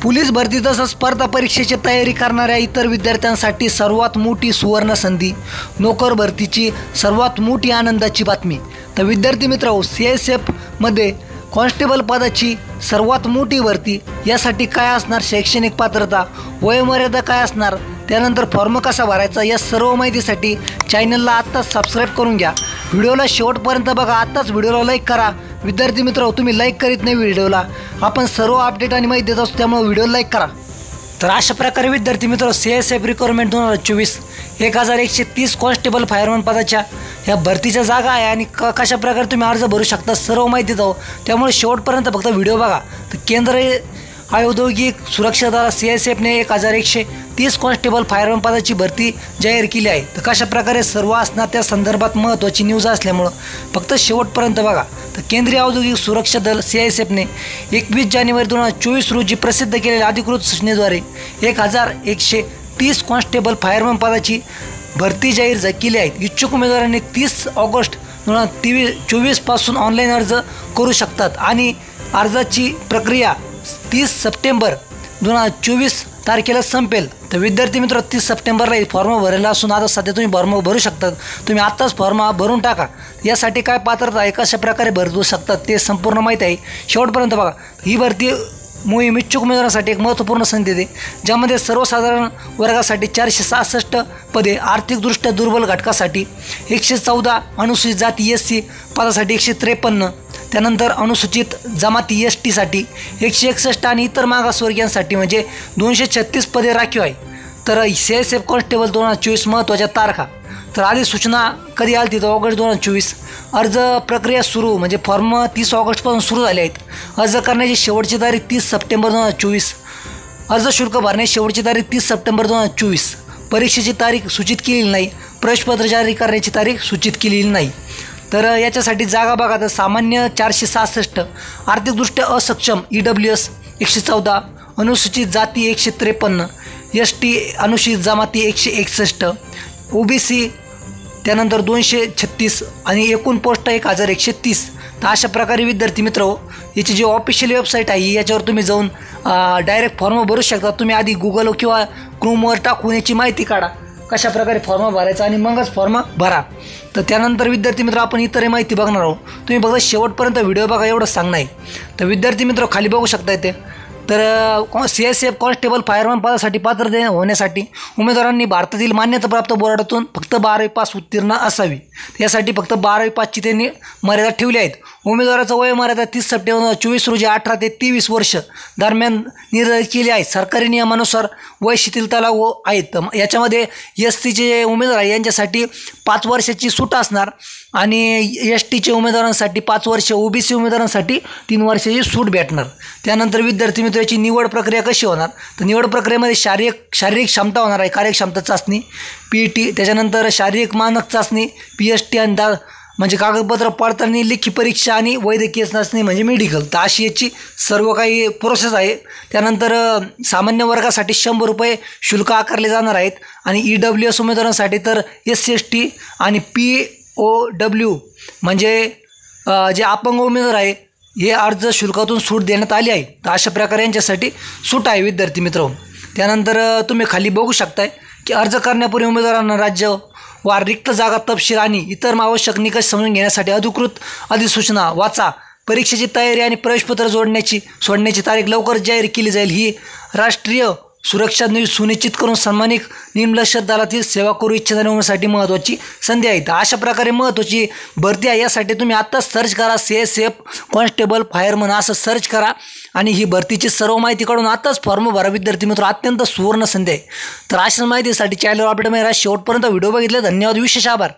Police भरती तसंच स्पर्धा परीक्षेची तयारी करणाऱ्या इतर विद्यार्थ्यांसाठी सर्वात मोठी सुवर्ण संधी, नोकर भरतीची सर्वात मोठी आनंदाची बातमी। तर विद्यार्थी मित्रांनो, CISF मध्ये कॉन्स्टेबल पदाची सर्वात मोठी भरती, यासाठी काय असणार शैक्षणिक पात्रता, वयोमर्यादा काय असणार, त्यानंतर फॉर्म कसा भरायचा, या सर्व माहितीसाठी चॅनलला आत्ताच सबस्क्राईब करून घ्या। व्हिडिओला शेवटपर्यंत बघा, आत्ताच व्हिडिओला लाईक करा। विद्यार्थी मित्रांनो, तुम्ही लाईक करीत नाही व्हिडिओला, आपण सर्व अपडेट आणि माहिती देत असतो, त्यामुळे व्हिडिओला लाईक करा। तर अशा प्रकारे विद्यार्थी मित्रांनो, CISF रिक्वायरमेंट 2024 1130 कॉन्स्टेबल फायरमन पदाच्या ह्या भरतीच्या जागा आहे आणि कशा प्रकारे तुम्ही अर्ज भरू शकता सर्व माहिती देतो, त्यामुळे शेवटपर्यंत फक्त व्हिडिओ बघा। तर केंद्रीय औद्योगिक सुरक्षा दल CISF ने 1130 कॉन्स्टेबल फायरमन पदाची भरती जाहीर केली आहे। तर कशा प्रकारे सर्व असणार त्या संदर्भात महत्त्वाची न्यूज असल्यामुळं फक्त शेवटपर्यंत बघा। तर केंद्रीय औद्योगिक सुरक्षा दल CISF ने 21 जानेवारी 2024 रोजी प्रसिद्ध केलेल्या अधिकृत सूचनेद्वारे 1130 कॉन्स्टेबल फायरमन पदाची भरती जाहीर केली आहे। इच्छुक उमेदवारांनी 30 ऑगस्ट 2024 पासून ऑनलाईन अर्ज करू शकतात आणि अर्जाची प्रक्रिया 30 सप्टेंबर 2024 तारखेला संपेल। तर विद्यार्थी मित्र, 30 सप्टेंबरला फॉर्म भरलेला असून आता सध्या तुम्ही फॉर्म भरू शकतात। तुम्ही आत्ताच फॉर्म भरून टाका। यासाठी काय पात्रता आहे, कशा प्रकारे भरू शकतात ते संपूर्ण माहिती आहे, शेवटपर्यंत बघा। ही भरती मोहीम इच्छुक उमेदवारांसाठी एक महत्त्वपूर्ण संधी देते, ज्यामध्ये सर्वसाधारण वर्गासाठी 466 पदे, आर्थिकदृष्ट्या दुर्बल घटकासाठी 114, अनुसूचित जाती SC पदासाठी 153, त्यानंतर अनुसूचित जमाती ST साठी 161 आणि इतर मागासवर्गीयांसाठी म्हणजे 236 पदे राखीव आहे। तर CISF कॉन्स्टेबल 2024 महत्त्वाच्या तारखा, तर आधी सूचना कधी आली तर ऑगस्ट 2024, अर्ज प्रक्रिया सुरू म्हणजे फॉर्म 30 ऑगस्टपासून सुरू झाले आहेत। अर्ज करण्याची शेवटची तारीख 30 सप्टेंबर 2024, अर्ज शुल्क भरण्याची शेवटची तारीख 30 सप्टेंबर 2024, परीक्षेची तारीख सूचित केलेली नाही, प्रवेशपत्र जारी करण्याची तारीख सूचित केलेली नाही। तर याच्यासाठी जागा बघा, तर सामान्य 466, आर्थिकदृष्ट्या असक्षम EWS 114, अनुसूचित जाती 153, ST अनुसूचित जमाती 161, OBC त्यानंतर 236 आणि एकूण पोस्ट 1130। तर अशा प्रकारे विद्यार्थी मित्र, याची जी ऑफिशियल वेबसाईट आहे याच्यावर तुम्ही जाऊन डायरेक्ट फॉर्म भरू शकता। तुम्ही आधी गुगल किंवा क्रोमवर टाकून याची माहिती काढा कशा प्रकारे फॉर्म भरायचा आणि मगच फॉर्म भरा। तर त्यानंतर विद्यार्थी मित्र, आपण इतर माहिती बघणार आहोत, तुम्ही बघा शेवटपर्यंत व्हिडिओ बघा, एवढं सांगणं आहे। तर विद्यार्थी मित्र, खाली बघू शकता येते, तर CISF कॉन्स्टेबल फायरमन पदासाठी पात्र होण्यासाठी उमेदवारांनी भारतातील मान्यताप्राप्त बोर्डातून फक्त 12वी पास उत्तीर्ण असावी। यासाठी फक्त 12वी पासची त्यांनी मर्यादा ठेवली आहेत। उमेदवाराचं वयोमर्यादा 30 सप्टेंबर 2024 रोजी 18 ते 23 वर्ष दरम्यान निर्धारित केली आहे। सरकारी नियमानुसार वय शिथिलता लागू आहेत। याच्यामध्ये SCचे उमेदवार आहे यांच्यासाठी 5 वर्षाची सूट असणार आणि STचे उमेदवारांसाठी 5 वर्ष, OBC उमेदवारांसाठी 3 वर्षाची सूट भेटणार। त्यानंतर विद्यार्थी मित्रांची निवड प्रक्रिया कशी होणार, तर निवड प्रक्रियेमध्ये शारीरिक क्षमता होणार आहे, कार्यक्षमता चाचणी PET, त्याच्यानंतर शारीरिक मानक चाचणी PST आणि म्हणजे कागदपत्र पडताळणी, लेखी परीक्षा आणि वैद्यकीय चाचणी म्हणजे मेडिकल। तर अशी याची सर्व काही प्रोसेस आहे। त्यानंतर सामान्य वर्गासाठी 100 रुपये शुल्क आकारले जाणार आहेत आणि EWS उमेदवारांसाठी तर SC ST आणि POW म्हणजे जे अपंग उमेदवार आहे हे अर्ज शुल्कातून सूट देण्यात आली आहे। तर अशा प्रकारे यांच्यासाठी सूट आहे विद्यार्थी मित्र। त्यानंतर तुम्ही खाली बघू शकताय की अर्ज करण्यापूर्वी उमेदवारांना राज्य वार रिक्त जागा तपशील आणि इतर आवश्यक निकष समजून घेण्यासाठी अधिकृत अधिसूचना वाचा। परीक्षेची तयारी आणि प्रवेशपत्र सोडण्याची तारीख लवकर जाहीर केली जाईल। ही राष्ट्रीय सुरक्षा सुनिश्चित करून सन्मानित निमलष्कर दलातील सेवा करू इच्छिणाऱ्या उमेदवारांसाठी महत्त्वाची संधी आहे। तर अशा प्रकारे महत्त्वाची भरती आहे। यासाठी तुम्ही आत्ताच सर्च करा, CISF कॉन्स्टेबल फायरमन असं सर्च करा आणि ही भरतीची सर्व माहिती काढून आत्ताच फॉर्म भरा विद्यार्थी मित्र, अत्यंत सुवर्ण संधी आहे। तर अशाच माहितीसाठी चॅनलवर अपडेट मिळाला, शेवटपर्यंत व्हिडिओ बघितले धन्यवाद, विशेष आभार।